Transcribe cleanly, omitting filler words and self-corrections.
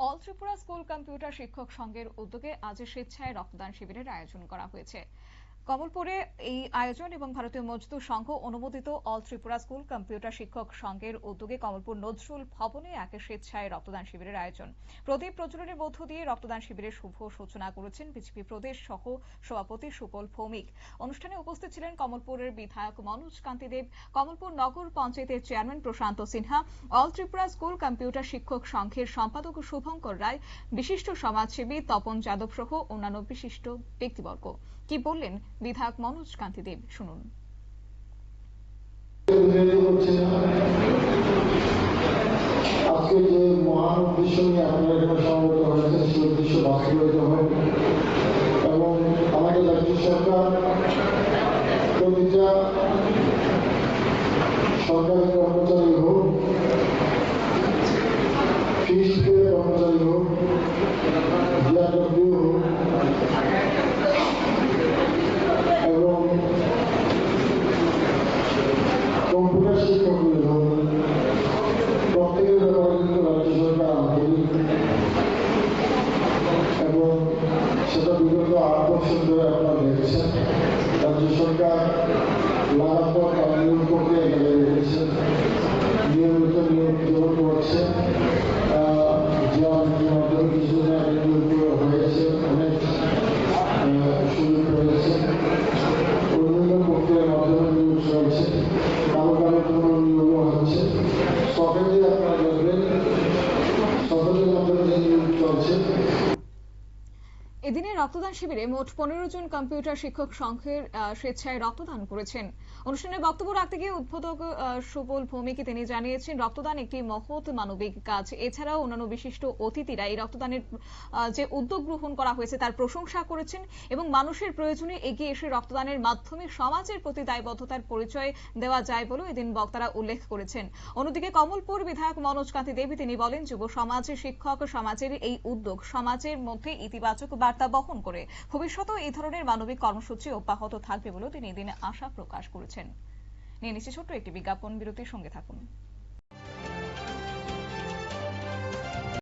All Tripura school computer শিক্ষক সংঘের উদ্যোগে আজ স্বেচ্ছায় রক্তদান শিবিরের আয়োজন করা হয়েছে। কমলপুরে এই আয়োজন এবং ভারতীয় মজদুর সংঘ অনুমোদিত অল ত্রিপুরা স্কুল কম্পিউটার শিক্ষক সংঘের উদ্যোগে কমলপুর নজরুল ভবনে এক স্বেচ্ছায় রক্তদান শিবিরের আয়োজন। প্রদীপ প্রজ্বলনের মধ্য দিয়ে রক্তদান শিবিরের শুভ সূচনা করেছেন বিজেপি প্রদেশ সহ সভাপতি সুপল ভৌমিক। অনুষ্ঠানে উপস্থিত ছিলেন কমলপুরের বিধায়ক মনোজ কান্তি দেব, কমলপুর নগর পঞ্চায়েতের chairman Prashanta Sinha, all Tripura school computer শিক্ষক সংঘের সম্পাদক শুভঙ্কর রায়, বিশিষ্ট সমাজসেবী তপন যাদব সহ অন্যান্য বিশিষ্ট ব্যক্তিবর্গ। কি বললেন বিধায়ক মনোজ কান্তি দেব, শুনুন। আজকে যে মহান উদ্দেশ্য নিয়ে আপনারা এখানে সমবেত হয়েছেন সেই উদ্দেশ্য বাস্তবায়িত হবে এবং আমাদের রাজ্য সরকার প্রতিটা সরকারি কর্মচারী হোক, ফিস পেয়ে কর্মচারী হোক, ডিআরডব্লিউ হোক এবং কম্পিউটার শিক্ষকগুলি হোক, প্রত্যেকের ব্যাপারে কিন্তু রাজ্য সরকার আন্তরিক এবং সেটা বিগত 8 বছর ধরে আপনারা দেখেছেন। রাজ্য সরকার লাগাতার কানুন প্রক্রিয়া চালিয়ে রেখেছে, নিয়মিত নিয়োগ গ্রহণ করছে, যা মাধ্যমে কিছুদিন আগে নিয়োগ হয়েছে, অনেক সুযোগ রয়েছে, অন্যান্য প্রক্রিয়ার মাধ্যমে নিয়োগ চলছে, কারো কারো কোনো নিয়োগও হচ্ছে। সহজে আপনারা দেখবেন সহজের মাধ্যমে যে নিয়োগ চলছে। এদিনের রক্তদান শিবিরে মোট 15 জন কম্পিউটার শিক্ষক সংঘের স্বেচ্ছায় রক্তদান করেছেন। অনুষ্ঠানে বক্তব্য রাখতে গিয়ে উদ্বোধক সুবল ভৌমিক তিনি জানিয়েছেন, রক্তদান একটি মহৎ মানবিক কাজ। এছাড়াও অন্যান্য বিশিষ্ট অতিথিরা এই রক্তদানের যে উদ্যোগ গ্রহণ করা হয়েছে তার প্রশংসা করেছেন এবং মানুষের প্রয়োজনে এগিয়ে এসে রক্তদানের মাধ্যমে সমাজের প্রতি দায়বদ্ধতার পরিচয় দেওয়া যায় বলেও এদিন বক্তারা উল্লেখ করেছেন। অন্যদিকে কমলপুর বিধায়ক মনোজ কান্তি দেব তিনি বলেন, যুব সমাজের শিক্ষক সমাজের এই উদ্যোগ সমাজের মধ্যে ইতিবাচক বার্তা বহন করে ভবিষ্যতেও এই ধরনের মানবিক কর্মসূচি অব্যাহত থাকবে বলেও তিনি এদিন আশা প্রকাশ করেছেন। নিয়ে নিচ্ছে ছোট্ট একটি বিজ্ঞাপন বিরতির সঙ্গে থাকুন।